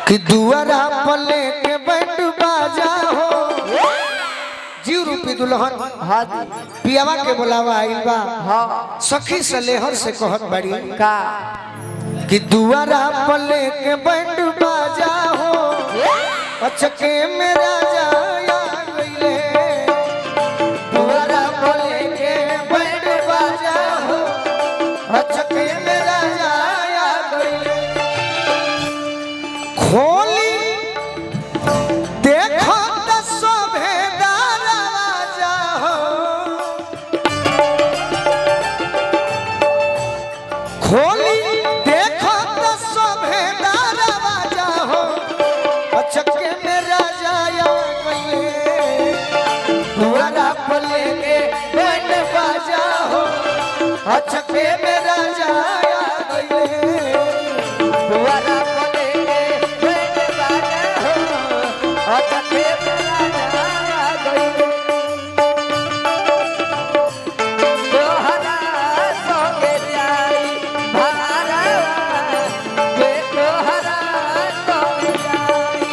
कि दुआरा पले के बैंड बाजा हो जीव रूपी दुल्हन हाँ पियावा के बुलावा आइल बा हाँ सखी सलेहर से कहत बड़ी का कि दुआरा पले के बैंड बाजा हो अचके में राजा आ गइले दुआरा पले के बैंड बाजा हो अचके में राजा आ गइले खोली देखो त सभे दरवाजा हो खोली देखो त सभे दरवाजा हो अचके में राजा आ गइले दुआरा पले के बैंड बाजा हो अचके में राजा आ गइले दुआरा पले के बैंड बाजा हो अचके में राजा आ गइले तोहरा संगे जाई भारा के तोहरा संगे जाई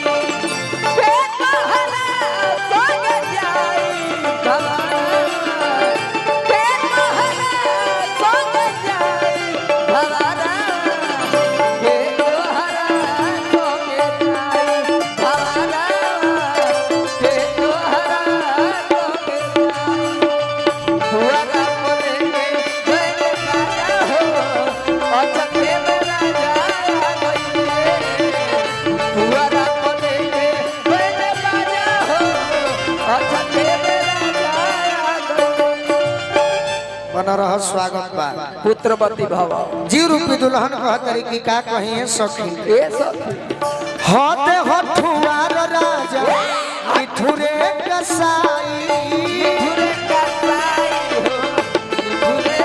के तोहरा संगे जाई भारा के तोहरा संगे जाई भारा के तोहरा संगे जाई भारा के तोहरा संगे जाई दुआरा पले के बैंड बाजा हो अचके में राजा आ गइले दुआरा पले के बैंड बाजा हो अचके में राजा आ गइले बना रह स्वागत बा पुत्रवती भव जीव रूपी दुल्हन कहतरी कि का कहिए सखी ए सखी होते होठुआर राजा मिठुरे कसाई धुरे कसाई हो धुरे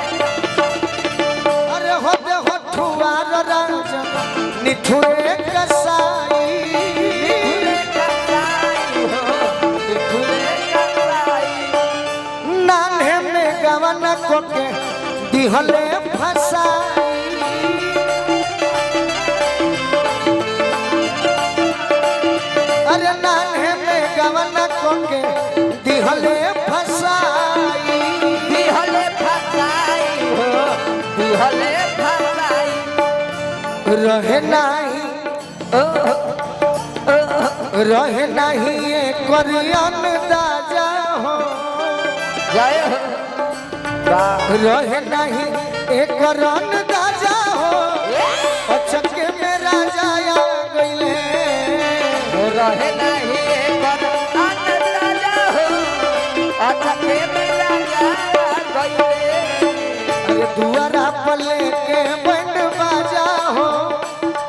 अरे होते होठुआर राजा मिठुरे कसाई धुरे कसाई हो धुरे कसाई नान्हे में गवन कोके दिहले फसाई अरे नान्हे में गवन कोके दिहले फसाई दिहले फसाई हो दिहले फसाई रहे नाही रहे नहीं ये करियन दाजा हो जय हो का रहे नहीं एक रन दाजा हो अचके में राजा आ गइले रहे नहीं एक राजा हो अचके में राजा गइले अरे दुआरा पले के बैंड बाजा हो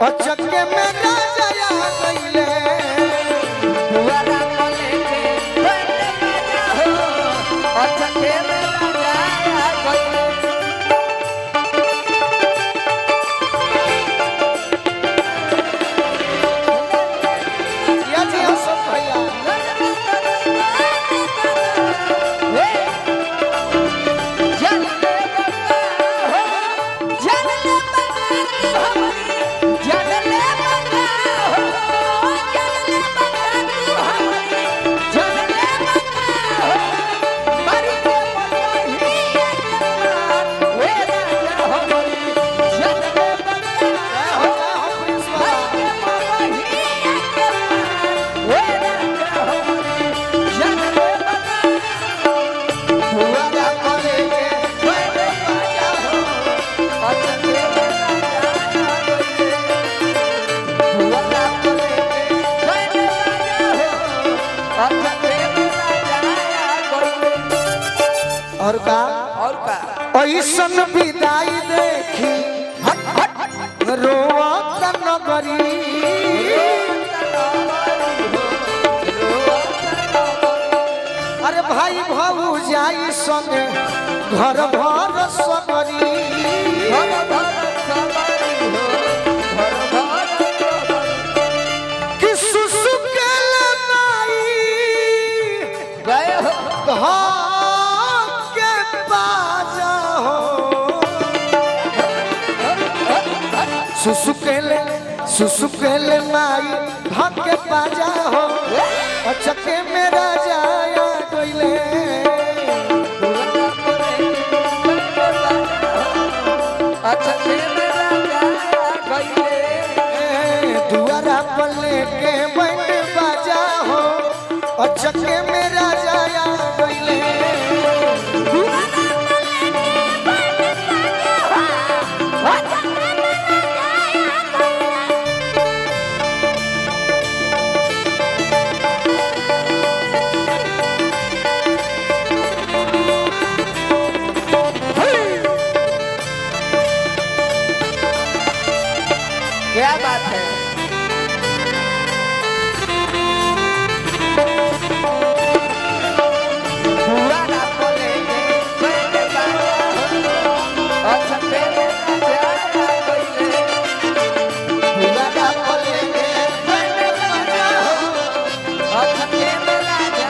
अचके में राजा आ गइले दुआरा पले के बैंड बाजा हो अचके में राजा गइले या जी सब भैया दुआरा पले के बैंड बाजा हो अचके में राजा आ गइले दुआरा पले के बैंड बाजा हो अचके में राजा आ गइले और का ऐसन विदाई देखी रोवत नगरी अरे भाई भाऊ जाई संगे घर भर सबरी कि सुसुकेल नाई घर के बाजा हो सुसुकेले सुसुकेल माई धके पाजा हो अचके में राजा आ गइले अचके में राजा गइले दुआरा पर लेके बैंड बाजा हो अचके में राजा आ गइले क्या बात है पुराना बोले बैंड बाजा हो अचके में राजा गइले दुआरा पर लेके बैंड बाजा हो अचके में राजा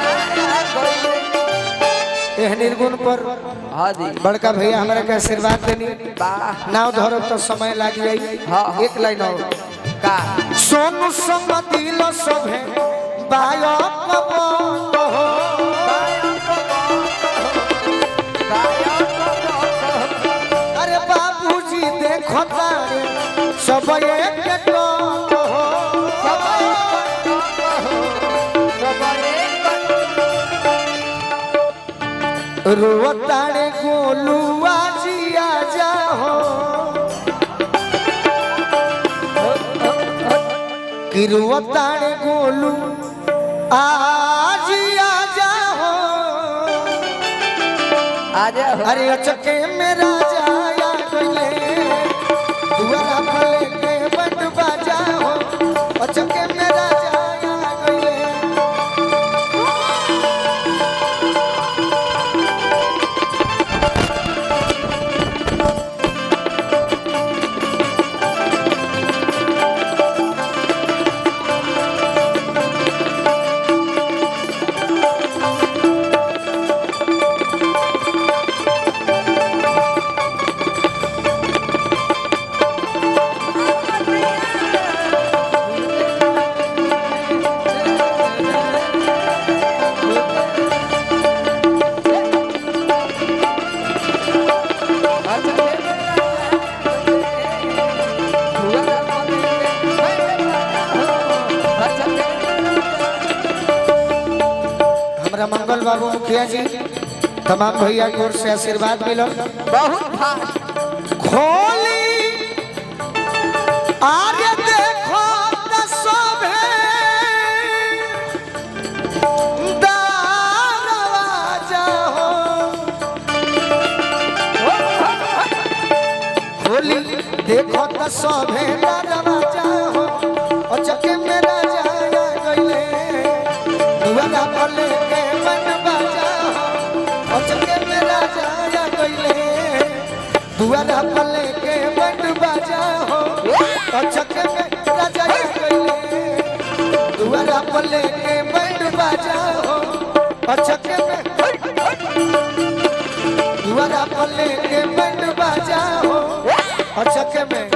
गइले एह निर्गुण पर हाँ जी बड़का भैया हमरा के आशीर्वाद देनी वाह नाव धरो तो समय लग जाई हाँ, हाँ। एक लाइन और का सोनू संग दिल सभे बायक बंद हो अरे बाबूजी देखो तारे सब एक टन हो रोताड़े गोलुआ जिया जा हो कि रोताड़े गोलू आज आजा हो आजा अरे अचके में राजा आ गइले दुआरा पर लेके बैंड बाजा हो अचके में राजा आ गइले हमरा मंगल बाबू मुखिया जी तमाम भैया की ओर से आशीर्वाद मिलल बहुत फास्ट खोली आगे देखो त सभे दरवाजा हो खोली देखो त सभे दरवाजा हो अचके में राजा आ गइले दुआरा पर लेके बैंड बाजा हो अचके में राजा आ गइले दुआरा पर लेके बैंड बाजा हो अचके में राजा आ गइले दुआरा पर लेके बैंड बाजा हो अचके में दुआरा पर लेके बैंड बाजा हो अचके में